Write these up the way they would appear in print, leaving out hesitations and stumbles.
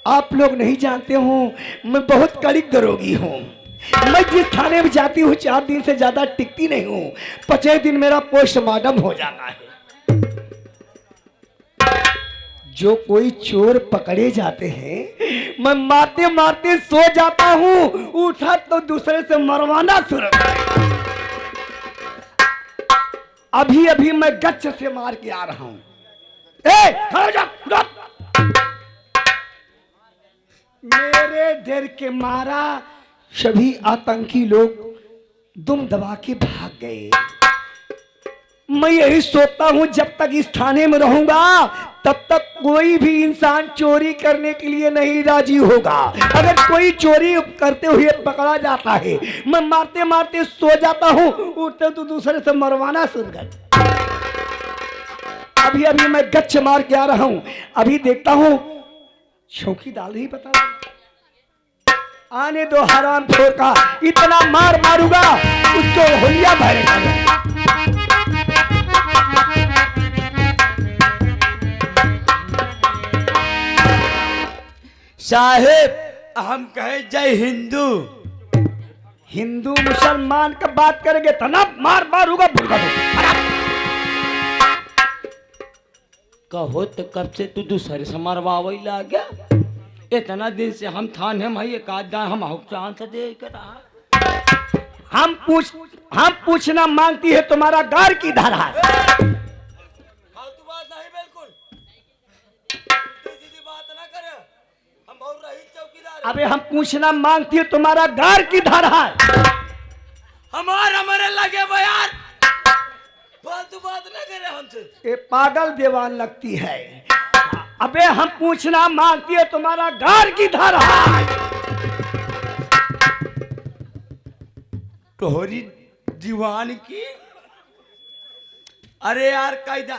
आप लोग नहीं जानते हो मैं बहुत कड़ी दरोगी हूँ। मैं जिस थाने में जाती हूँ 4 दिन से ज्यादा टिकती नहीं हूँ। 5 दिन मेरा पोस्टमार्टम हो जाता है। जो कोई चोर पकड़े जाते हैं मैं मारते मारते सो जाता हूँ, उठा तो दूसरे से मरवाना शुरू। अभी अभी मैं गच्छ से मार के आ रहा हूँ। मेरे डर के मारा सभी आतंकी लोग दुम दबा के भाग गए। मैं यही सोचता हूं जब तक इस थाने में रहूंगा तब तक कोई भी इंसान चोरी करने के लिए नहीं राजी होगा। अगर कोई चोरी करते हुए पकड़ा जाता है मैं मारते मारते सो जाता हूं, उठते तो दूसरे से मरवाना शुरू कर। अभी अभी मैं गच्छ मार के आ रहा हूं। अभी देखता हूं चौकीदार ही बता आने दो हराम खोर का, इतना मार मारूंगा उसको होलिया भरेगा। साहेब हम कहे जय हिंदू। हिंदू मुसलमान का बात करेंगे तो ना मार मारूंगा। कहो तो कब से तू दूसरे से मरवावई ला गया? इतना दिन से हम थाने में एक आधा हम हुक्म से दे कर हम पूछना मांगती है तुम्हारा गार की धारा है। फालतू बात नहीं, बिल्कुल सीधी बात ना करे। हम बहुत रही चौकीदार। अबे हम पूछना मांगती है तुम्हारा गार की धारा है। हमारे लगे यार, फालतू बात ना करे हमसे। ये पागल दीवान लगती है। अबे हम पूछना मांगती है तुम्हारा गार की धारा है। तोहरी दीवान की? अरे यार कायदा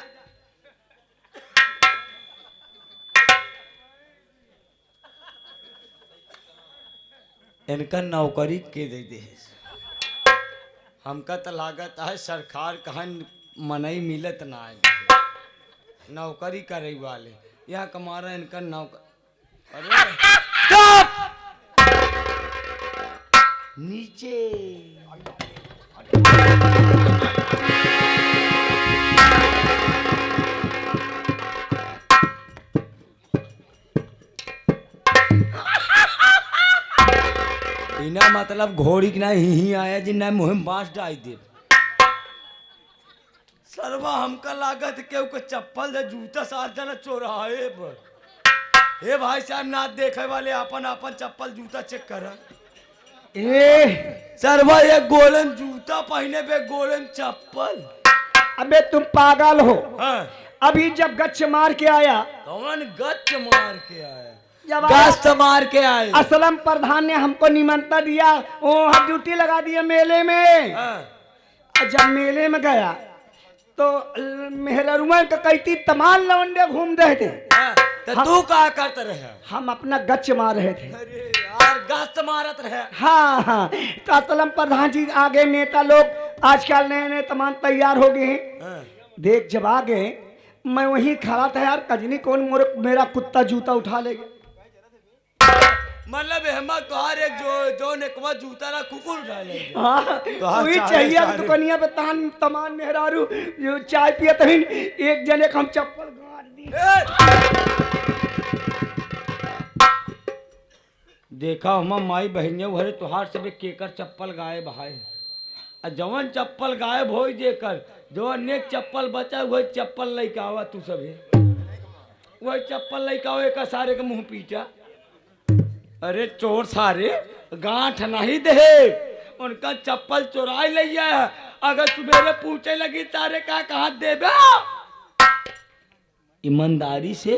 इनका नौकरी के दे दे। हमका तो लागत है सरकार कहाँ मनई मिलत ना है नौकरी करे वाले। यहाँ कमारा इनका नौकर। अरे नीचे बिना मतलब घोड़ी की ना ही आया जिन्ना मुँह में बांस डाल दे। सरवा हमका लागत के को चप्पल दे जूता साथ जाना चौराहे पर। हे भाई साहब ना देखे वाले अपन अपन चप्पल जूता चेक करा। सरवा एक गोलन जूता पहने पे गोलन चप्पल। अबे तुम पागल हो। हाँ। अभी जब गच्छ मार के आया। कौन गच्छ मार के आया? गश्त मार के आए। असलम प्रधान ने हमको निमंत्रण दिया, वो ड्यूटी लगा दिया मेले में। जब मेले में गया तो मेहरुआ का कहती तमाम लवंडे घूम रहे थे। तो तू क्या करते रहे? हम अपना गच्छ मार रहे थे। अरे यार गश्त मारत रहे। हाँ हाँ। तो असलम प्रधान जी आगे नेता लोग आजकल नए नए तमाम तैयार हो गए हैं। देख जब आ गए मैं वहीं खड़ा था यार, कजनी कौन मेरा कुत्ता जूता उठा ले गया। मतलब हेमा तोहार एक जो नेकवा जूता ना कुकुर उठा ले। हाँ वही चाहिए दुकानिया पे तमान मेहरारू जो चाय पिए तहिन एक जने को हम चप्पल गाड़ दी। देखा हम माई बहनिया भरे तोहार सब केकर चप्पल गायब है। जवन चप्पल गायब हो जेकर जो नेक चप्पल बचा वही चप्पल लेके आवा। तू सभी वही चप्पल लेके आओ एक सारे के मुंह पीटा। अरे चोर सारे गांठ नहीं दे, उनका चप्पल चुराई ले जाए। अगर सुबह पूछे लगी सारे का कहा देबे ईमानदारी से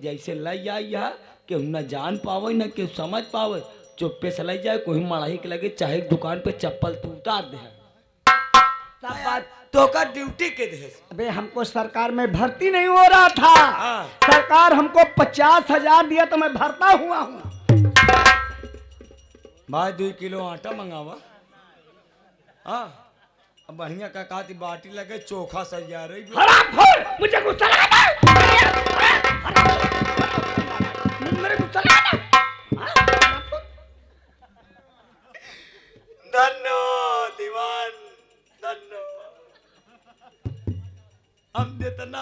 जैसे ले जाए केहू न जान पावे न केहू समझ पावे, चुप्पे से ले जाए। कोई मड़ाही के लगे चाहे दुकान पे चप्पल तू उतार दे। सब बात तो का ड्यूटी के दे। अबे हमको सरकार में भर्ती नहीं हो रहा था। सरकार हमको 50,000 दिया तो मैं भरता हुआ हूँ। भाई 2 किलो आटा मंगावा। हाँ अब बढ़िया का काती बाटी लगे चोखा सजा रही। मुझे गुस्सा लगा। मेरे गुस्सा लगा।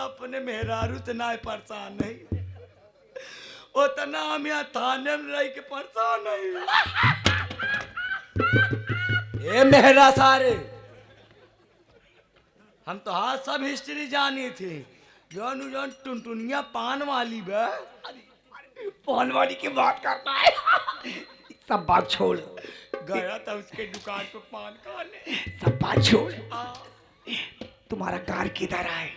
अपने मेहरारू से ना परेशान नहीं, उतना हम यहाँ थाने में रह के परेशान नहीं। ए मेहरा सारे, हम तो हाँ सब हिस्ट्री जानी थी। जौन जौन टुनटुनिया पान वाली बे, पान वाली की बात करता है। सब बात छोड़, गया था उसके दुकान पे पान खाने। सब बात छोड़, हाँ। तुम्हारा कार किधर है?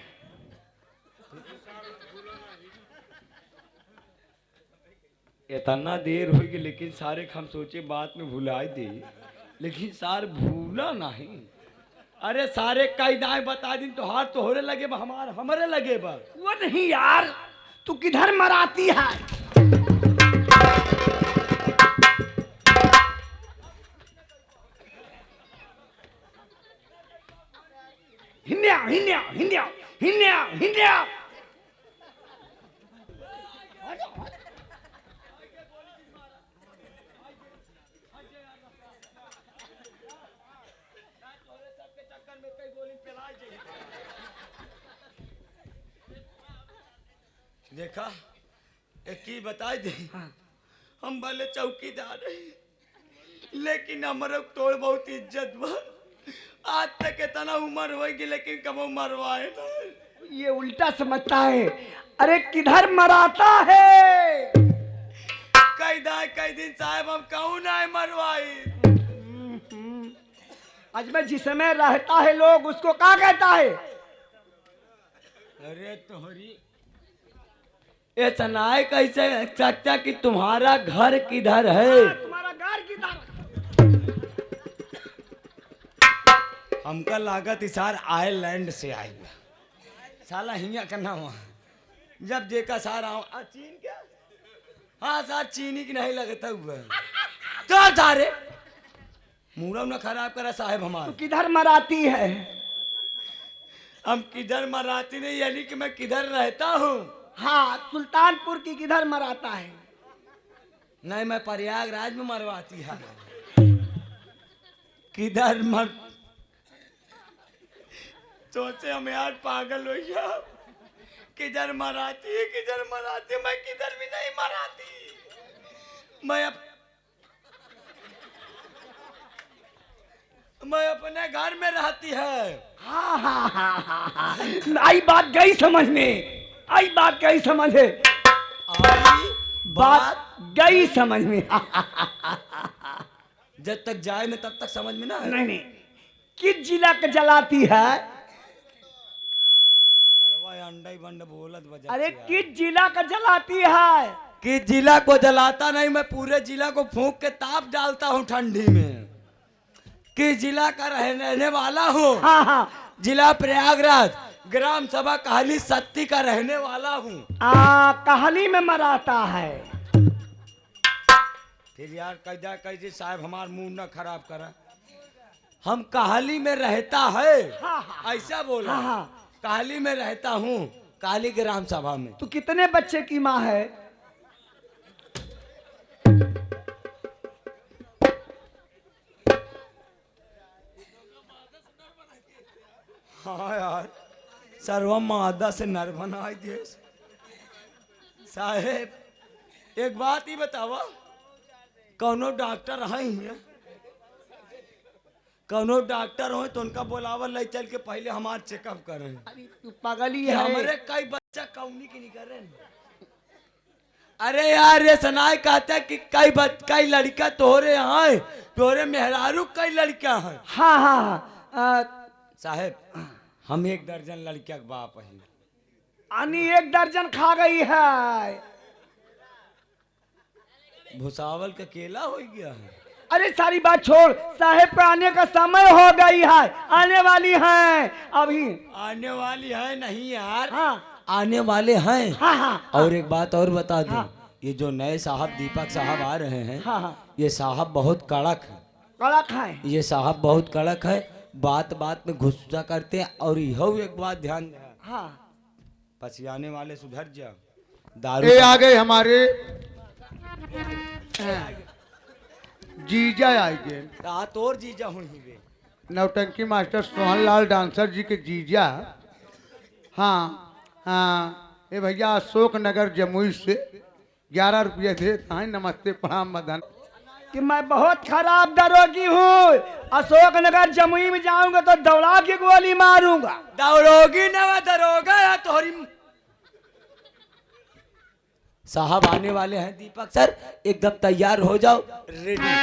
इतना देर हो गई लेकिन सारे हम सोचे बात में भुलाई दे, लेकिन सार भूला नहीं। अरे सारे कायदाएं बता दिन तो हाथ तो होने लगे बा, हमारे लगे बा। वो नहीं यार, तू किधर मराती है? हिंडिया हिंडिया हिंडिया हिंडिया हिंडिया। देखा एक ही बताई दे, हम भले चौकीदार है लेकिन हमारे तोड़ बहुत इज्जत बा। आज तक इतना उम्र होगी लेकिन कब मरवाए ना। ये उल्टा समझता है। अरे किधर मराता है? कई दिन साहब हम कहूँ ना मरवाई। आज में जिसमें रहता है लोग उसको क्या कहता है? अरे तोहरी इतना कैसे सकता कि तुम्हारा घर किधर है? तुम्हारा घर किधर? हमका लागत इसार आयरलैंड से आई साला हिंगा करना वहाँ जब देखा सारा चीन क्या? हाँ सार चीनी की नहीं लगता हुआ तो सारे मुंह न खराब करा साहेब हमारा। किधर मराती है? हम किधर मराती नहीं, यानी कि मैं किधर रहता हूँ। हाँ, सुल्तानपुर की किधर मराता है? नहीं, मैं प्रयागराज में मरवाती है। किधर मर सोचे हम यार पागल हो गया। किधर मराती है, किधर मराती है? मैं किधर भी नहीं मराती। मैं अपने घर में रहती है। हाँ हाँ हाँ हाँ हाँ, आई बात गई समझ में, आई बात गई समझ में, आई बात गई समझ में। जब तक जाए न तब तक समझ में ना। नहीं नहीं, किस जिला के जलाती है? अंडा ही बंड बोलत बजा। अरे किस जिला का जलाती है? किस जिला को जलाता नहीं, मैं पूरे जिला को फूंक के ताप डालता हूँ ठंडी में। किस जिला का रहने वाला हूँ? हाँ हाँ, जिला प्रयागराज, ग्राम सभा कहली सत्ती का रहने वाला हूँ। कहाली में मराता है। फिर यार कैसे साहब हमार मुंह न खराब करा। हम कहाली में रहता है। हाँ हाँ, ऐसा बोला। हाँ हाँ, कहाली में रहता हूँ, काली ग्राम सभा में। तो कितने बच्चे की माँ है? हाँ यार, सर्वम मादा से नर बनाए देश। साहेब एक बात ही बतावा, कौनो डॉक्टर है? कौनो डॉक्टर हो तो उनका बुलावा ले चल के पहले हमार चेकअप करें। तू पागली है। हमारे कई बच्चा कौनी की नहीं करें। अरे यार ये सनाई कहता है कि कई लड़का तोरे हैं, तोरे मेहरारू कई लड़का हैं। हाँ हाँ हाँ, साहेब हम 1 दर्जन लड़किया के बाप है। आनी 1 दर्जन खा गई है। भुसावल का केला हो गया है। अरे सारी बात छोड़, साहेब का आने का समय हो गई है, आने वाली है अभी। आने वाली है नहीं यार। हाँ आने वाले हैं। हाँ हाँ, और एक बात और बता दूं, हाँ। ये जो नए साहब दीपक साहब आ रहे हैं, हाँ हाँ, ये साहब बहुत कड़क है। कड़क है। ये साहब बहुत कड़क है, बात बात में गुस्सा करते हैं। और यह एक बात ध्यान दे, हाँ, पसियाने वाले सुधर जा। ये दारू आ गए हमारे जीजा आ गए, रात और जीजा हुई वे। नौटंकी मास्टर सोहन लाल डांसर जी के जीजा। हाँ, हाँ ये भैया अशोक नगर जमुई से 11 रुपये थे। हाँ नमस्ते प्रणाम मदन। कि मैं बहुत खराब दरोगी हूँ, अशोक नगर जमुई में जाऊंगा तो दौड़ा के गोली मारूंगा। दौड़ोगी ना दरोगा या तोहरी साहब आने वाले हैं दीपक सर, एकदम तैयार हो जाओ, रेडी।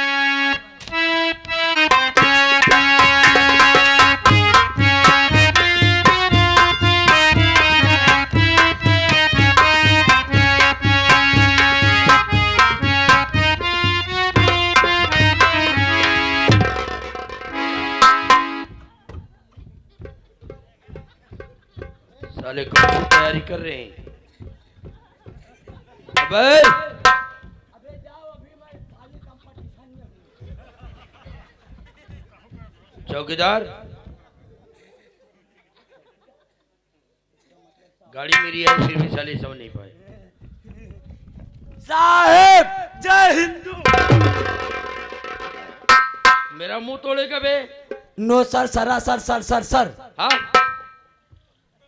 साले कौन सी तैयारी कर रहे हैं? अबे चौकीदार, गाड़ी मेरी है फिर भी साले समझ नहीं पाए। साहेब जय हिंदू। मेरा मुंह तोड़ेगा बे? नो सर, सरासर सर सर सर। हाँ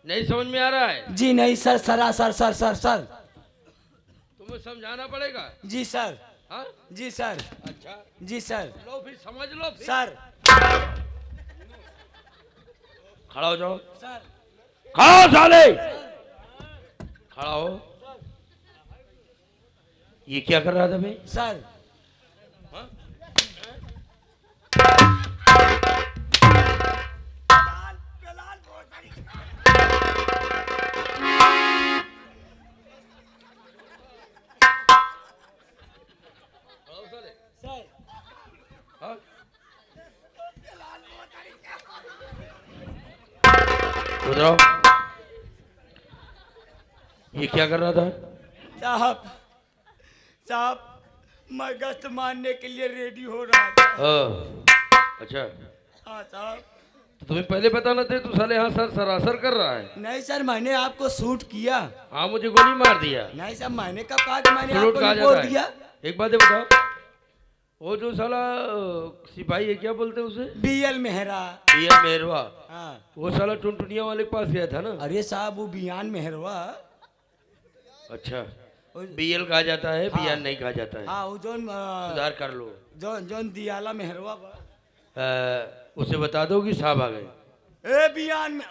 नहीं समझ में आ रहा है? जी नहीं सर, सरासर सर सर सर। तुम्हें समझाना पड़ेगा। जी सर। हाँ जी सर। अच्छा जी सर। लो फिर समझ लो फिर। सर। खड़ा हो जाओ। सर। खड़ा हो साले, खड़ा हो। ये क्या कर रहा था बे? सर। हाँ? हाँ? उधर आओ। ये क्या कर रहा था? साहब साहब मैं गश्त मारने के लिए रेडी हो रहा था। अच्छा हाँ साहब। तो तुम्हें पहले बताना थे, तू साले यहाँ सर सरासर कर रहा है। नहीं सर, मैंने आपको शूट किया। हाँ मुझे गोली मार दिया। नहीं सर, मैंने कब कहा कि मैंने सलूट आपको कहा रिपोर्ट जाता दिया। है। एक बात ये बताओ, वो जो साला सिपाही है क्या बोलते हैं उसे? बीएल मेहरा। बीएल मेहरवा। हाँ। वो साला टुनटुनिया वाले के पास गया था ना? अरे साहब वो बियान मेहरवा। अच्छा बीएल कहा जाता है, हाँ। बीएल नहीं कहा जाता है। हाँ वो जोन सुधार कर लो। जोन दियाला मेहरवा उसे बता दो कि साहब आ गए। ए बियान में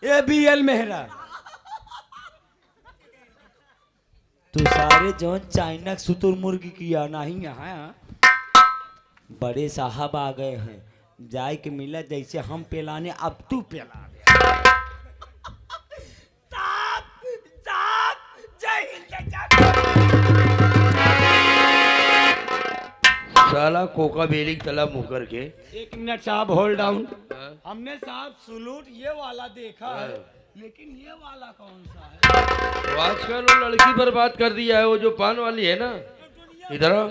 ए बीएल मेहरा। तो सारे जोन चाइना शुतुरमुर्ग किया नहीं यहाँ। बड़े साहब आ गए हैं, जाए के मिला जैसे हम पेलाने अब तू पेला। साला कोका बेली की तला मुंह करके। एक मिनट साहब, होल्ड डाउन। हाँ? हमने साहब सलूट ये वाला देखा है, लेकिन ये वाला कौन सा है? तो आजकल वो लड़की पर बात कर दिया है, वो जो पान वाली है ना। इधर आओ।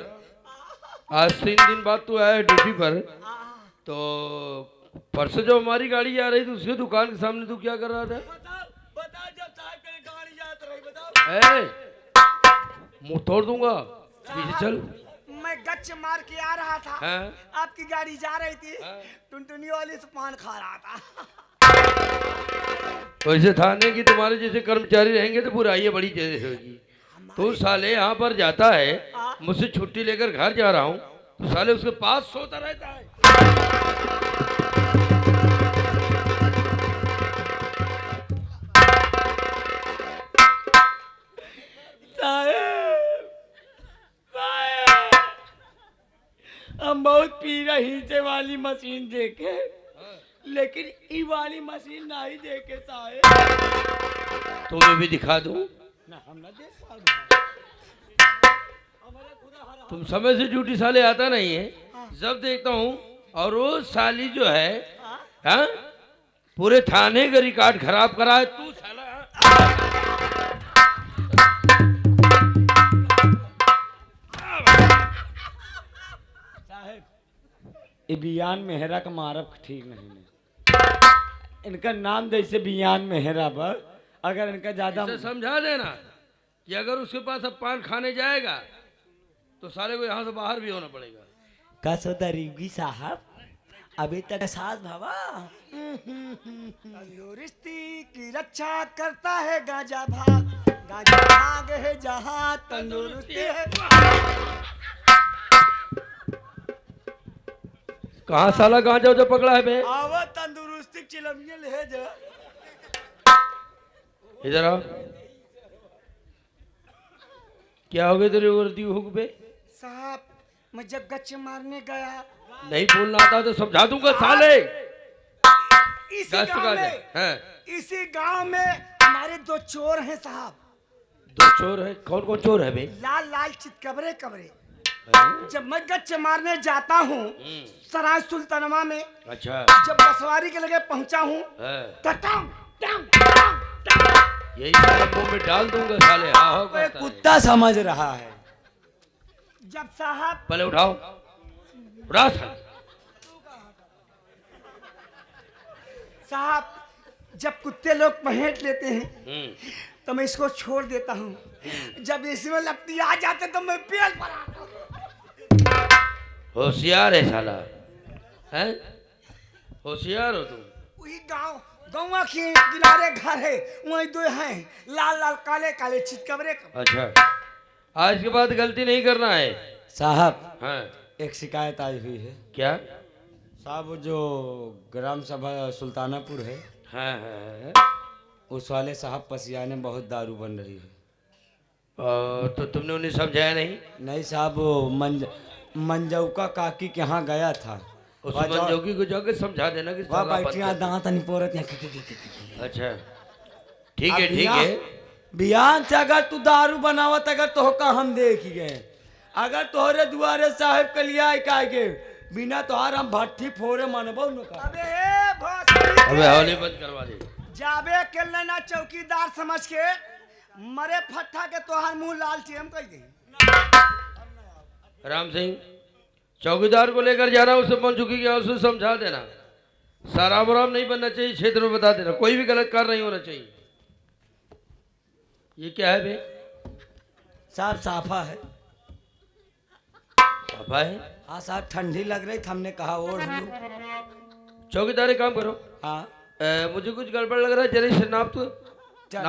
आज 3 दिन बाद तू आया है ड्यूटी पर, तो परसों जो हमारी गाड़ी आ रही थी उसके दुकान के सामने तू क्या कर रहा था? बता जब साहब के गाड़ी जात रही बताओ। मुंह तोड़ दूंगा, पीछे चल। मैं गच्छ मार के आ रहा था। हाँ? आपकी गाड़ी जा रही थी। हाँ? टुनटुनी वाली से पान खा रहा था। वैसे थाने की तुम्हारे जैसे कर्मचारी रहेंगे तो बुराई बड़ी चीज होगी। तू साले यहाँ पर जाता है, मुझसे छुट्टी लेकर घर जा रहा हूँ, तो साले उसके पास सोता रहता है। हम बहुत पी रही से वाली मशीन देखे, लेकिन ई वाली मशीन नहीं देखे साहब। तुम्हें भी दिखा दूं? ना हम ना देख पाओ। तुम समय से ड्यूटी साले आता नहीं है, जब देखता हूँ। और वो साली जो है, हाँ, पूरे थाने का रिकॉर्ड खराब करा है तू साला। ये बियान मेहरा का मारब ठीक नहीं है। इनका नाम जैसे बियान मेहरा पर, अगर इनका ज्यादा इसे समझा देना कि अगर उसके पास अब पान खाने जाएगा तो साले को यहाँ से बाहर भी होना पड़ेगा। का सौदारीगी साहब, अभी तक सास भावा तंदुरुस्ती की रक्षा करता है गांजा भाग है जहाँ तंदुरुस्ती है। कहाँ साला गांजा जो पकड़ा है बे? आवा तंदुरुस्ती चिलमिया ले जा। इधर आओ। क्या हो गया तेरे वर्दी हुक पे? साहब मैं जब गच्छ मारने गया नहीं बोलना आता तो समझा दूंगा साले। इसी गश्त गांव का में है। इसी गांव में हमारे दो चोर हैं साहब। दो चोर है? कौन कौन चोर है बे? लाल लाल चितकबरे कबरे। हैं? जब मैं गच्छ मारने जाता हूँ सराय सुल्तानवा में, अच्छा जब बसवारी के लगे पहुंचा हूँ है। तो टांग, टांग, टांग, टांग। यही साले मुंह में डाल दूंगा साले। हाँ हो कोई कुत्ता समझ रहा है। जब साहब पहले उठाओ। उठा साले। साहब जब कुत्ते लोग पहेट लेते हैं तो मैं इसको छोड़ देता हूँ। जब इसमें लपटी आ जाते तो मैं पेड़ पर आता हूँ। होशियार है साला। हैं? होशियार हो तुम। वही गाँव के किनारे घर है, वही दो हैं लाल लाल काले काले चितकबरे। अच्छा आज के बाद गलती नहीं करना है। साहब हाँ एक शिकायत आई हुई है। क्या? साहब वो जो ग्राम सभा सुल्तानापुर है, हाँ उस वाले साहब पसियाने बहुत दारू बन रही है। तो तुमने उन्हें समझाया नहीं? नहीं साहब वो मंजौका काकी के यहाँ गया था। उस मंजोगी को जाकर समझा देना कि वह साला बैठिया बदतमीज। दांत नहीं पोरत। अच्छा ठीक है ठीक है। बिहान से अगर तू दारू बनावत अगर तो का हम देख गए, अगर तोहरे दुआरे साहब कलिया का के बिना तोहार हम भट्ठी फोड़े मनबो न का। अबे भोसड़ी अबे हौली बंद करवा दे। जाबे के लेना चौकीदार समझ के मरे फट्टा के तोहार मुंह लाल टीएम कह दे। राम सिंह चौकीदार को लेकर जाना, उसे मंजूकी की उसे समझा देना। सारा बराम नहीं बनना चाहिए, क्षेत्र में बता देना कोई भी गलत कार्य नहीं होना चाहिए। ये क्या है बे? साहब साफा है। साफा है? हाँ साहब ठंडी लग रही थी, हमने कहा ओढ़ लूं। चौकीदार एक काम करो। हाँ मुझे कुछ गड़बड़ लग रहा है, जरा से नाप तो। चल।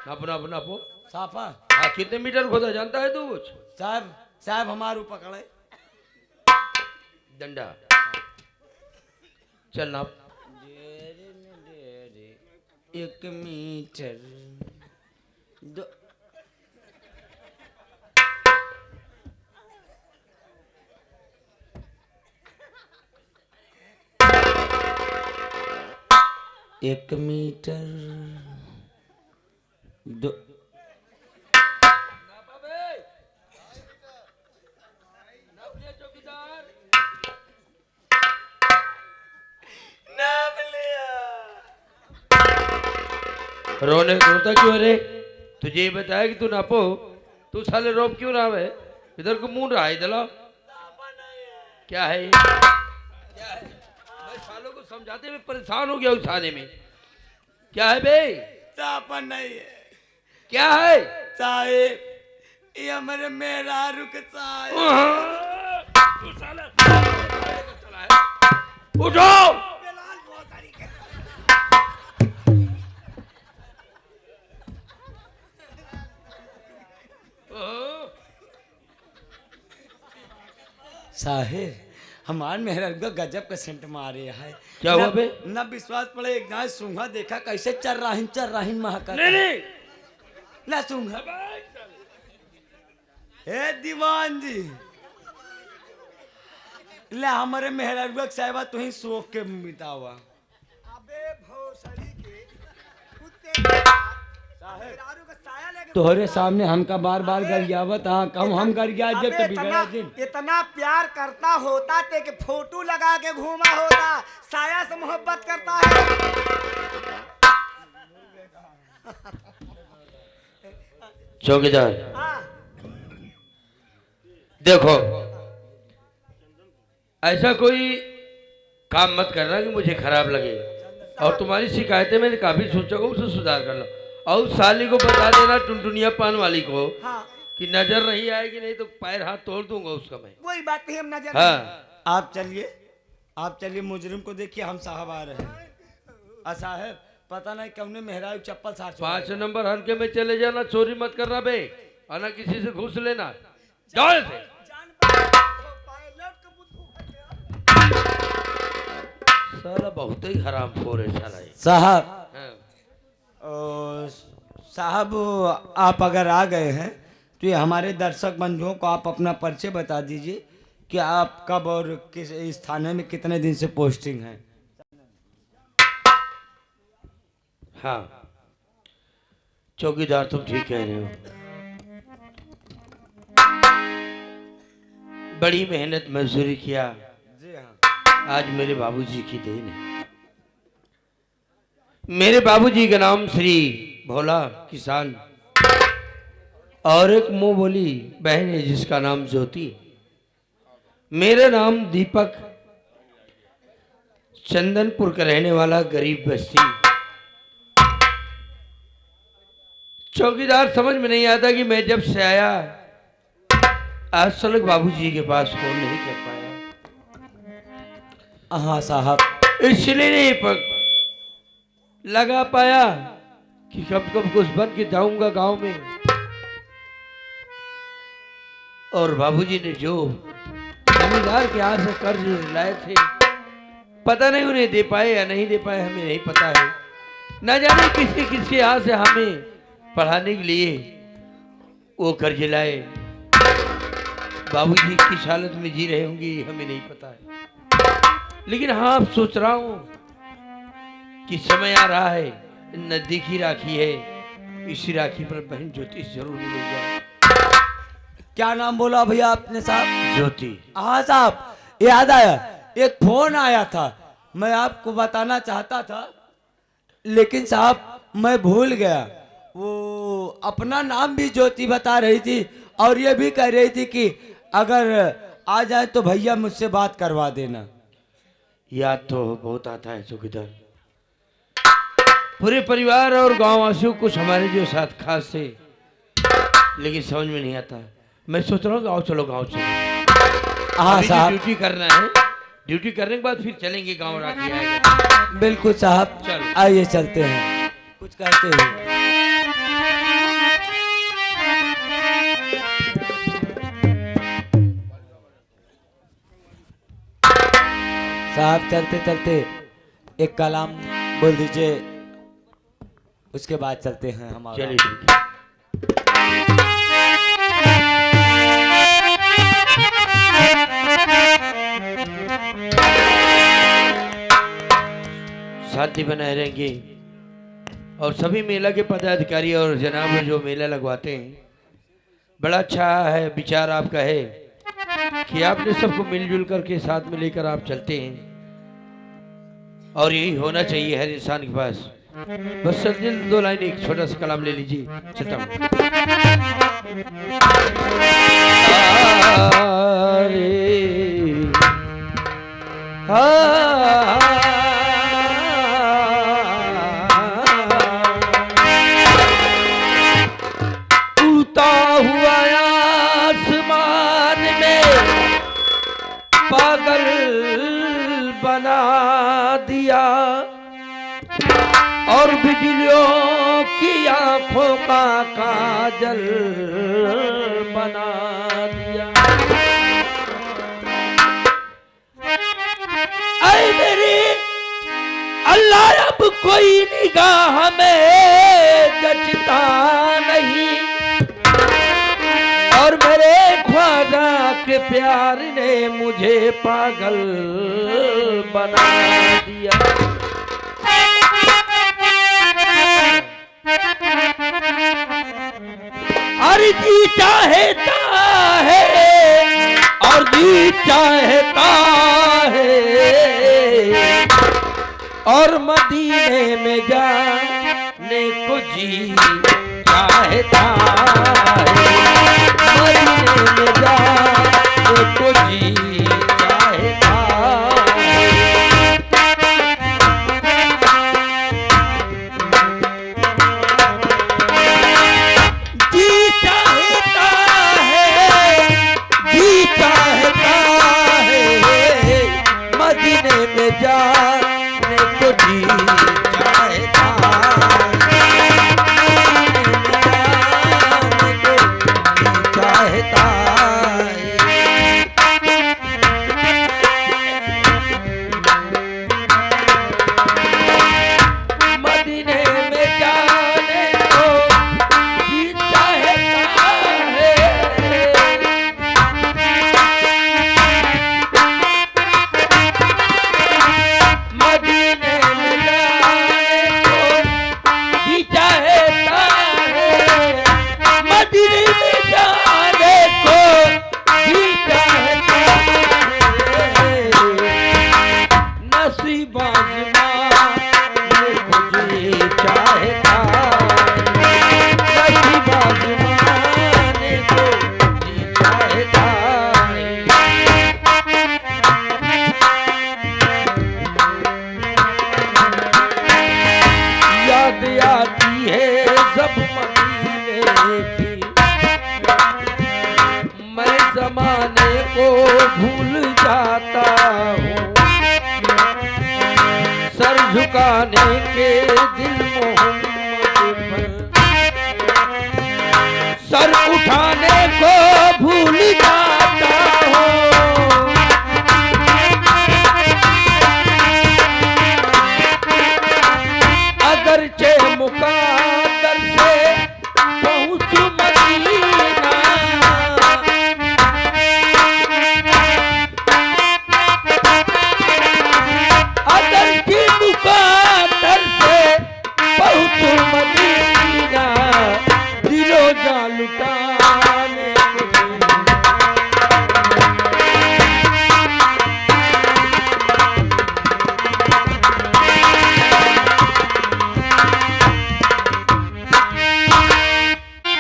नापो नापो नापो। साफा हाँ कितने मीटर खोदा जानता है तू कुछ? साहब हमारू पकड़े डंडा। चल नाप। 1 मीटर दो। एक मीटर दो। रोता क्यों रे? तुझे ये बताया कि तू नापो, तू साले रोब क्यों रहा है? इधर को मुंह रहा है इधर। क्या है ये? क्या है? मैं सालों को समझाते हुए परेशान हो गया उस थाने में। क्या है बे? सापन नहीं है। क्या है? साहेब ये हमारे मेहरारू के साहेब। तू साला चला है। उठो। साहेब हमार मेहरारू का गजब का सेंट मारे है। क्या हुआ बे? न विश्वास पड़े, एक गाय सूंघा देखा कैसे चर राहिन महका। नहीं ना सूंघा। हे दीवान जी ले हमारे मेहरारू साहिबा तू ही सोख के मिटावा। अबे भोसड़ी के कुत्ते मेहरारू का साया लेके तोहरे सामने हमका बार बार गरियावत। हाँ कम हम गरिया जब अबे तो बिगड़ा दिन। इतना प्यार करता होता ते कि फोटो लगा के घूमा होता, साया से मोहब्बत करता है। चौकीदार हाँ, देखो ऐसा कोई काम मत करना कि मुझे खराब लगे। और तुम्हारी शिकायतें मैंने काफी सोचा को उसे सुधार कर लो। और उस साली को बता देना, टुनटुनिया पान वाली को, हाँ कि नजर नहीं आएगी, नहीं तो पैर हाथ तोड़ दूंगा उसका मैं। वही बात नहीं हम नजर। हाँ आप चलिए आप चलिए मुजरिम को देखिए, हम साहब आ रहे हैं। साहब पता नहीं कौने मेहराब चप्पल साथ 5 नंबर हल्के में चले जाना, चोरी मत करना बे, और ना किसी से घूस लेना। जाओ ऐसे। साला बहुत ही हराम खोर है साला ये। साहब। हाँ। साहब आप अगर आ गए हैं तो ये हमारे दर्शक बंधुओं को आप अपना परिचय बता दीजिए कि आप कब और किस इस थाने में कितने दिन से पोस्टिंग है। हाँ चौकीदार तुम ठीक कह रहे हो, बड़ी मेहनत मजदूरी किया, जी हाँ। आज मेरे बाबूजी की देन है। मेरे बाबूजी का नाम श्री भोला किसान, और एक मुंह बोली बहन है जिसका नाम ज्योति। मेरा नाम दीपक, चंदनपुर का रहने वाला गरीब बस्ती। चौकीदार समझ में नहीं आता कि मैं जब से आया आज तक बाबूजी के पास फोन नहीं कर पाया। हाँ साहब। इसलिए नहीं लगा पाया कि कब कब कुछ बन के जाऊंगा गांव में। और बाबूजी ने जो जमींदार के यहाँ से कर्ज लाए थे, पता नहीं उन्हें दे पाए या नहीं दे पाए, हमें नहीं पता है। न जाने किसके किसके यहाँ से हमें पढ़ाने के लिए वो कर्ज लाए। बाबूजी किस हालत में जी रहे होंगे हमें नहीं पता है। लेकिन हाँ अब सोच रहा हूँ कि समय आ रहा है, नजदीकी राखी है, इसी राखी पर बहन ज्योति जरूर मिल जाए। क्या नाम बोला भैया आपने साहब? ज्योति। हाँ साहब याद आया, एक फोन आया था, मैं आपको बताना चाहता था लेकिन साहब मैं भूल गया। वो अपना नाम भी ज्योति बता रही थी और ये भी कह रही थी कि अगर आ जाए तो भैया मुझसे बात करवा देना। याद तो बहुत आता है चौकीदार, पूरे परिवार और गांव वासियों कुछ हमारे जो साथ खास थे, लेकिन समझ में नहीं आता। मैं सोच रहा हूँ गाँव चलो, गाँव चलो। हाँ अभी साहब। ड्यूटी करना है, ड्यूटी करने के बाद फिर चलेंगे गाँव राखी आएगा। बिल्कुल साहब, चलो। आइए चलते हैं। कुछ कहते हुए साहब, चलते चलते एक कलाम बोल दीजिए, उसके बाद चलते हैं हमारा। चलिए ठीक है। शांति बनाए रहेंगे और सभी मेला के पदाधिकारी और जनाब जो मेला लगवाते हैं, बड़ा अच्छा है विचार आपका है कि आपने सबको मिलजुल करके साथ में लेकर आप चलते हैं, और यही होना चाहिए हर इंसान के पास। बस जल्दी 2 लाइन एक छोटा सा कलाम ले लीजिए, चलता हूँ। उड़ता हुआ आसमान में पागल बना दिया, और बिजलियों की आंखों का काजल बना दिया। ऐ मेरी अल्लाह अब कोई निगाह में जचता नहीं, और मेरे ख्वाजा के प्यार ने मुझे पागल बना दिया। अरे जी चाहता है और जी चाहता है, और मदीने में जाने को जी चाहता है, मदीने में जाने को जी चाहता है। मदीने चाहता है। मदीने में जाने को जी चाहता है। मदीने में जाने को जी चाहता है। मदीने में जाने को जी चाहता है। नसीब आज़माने को जी चाहता है। नसीब आज़माने को जी चाहता है। याद आती है जब मदीने की, मैं जमाने को भूल जाता हूँ। सर झुकाने के दिल मोहम्मद पर, सर उठाने को भूल जाता हूँ। अगरचे मुकाद्दर से पहुँचूं मदीना, अगरचे मुकाद्दर से पहुँचूं मदीना, दिलो जान लुटा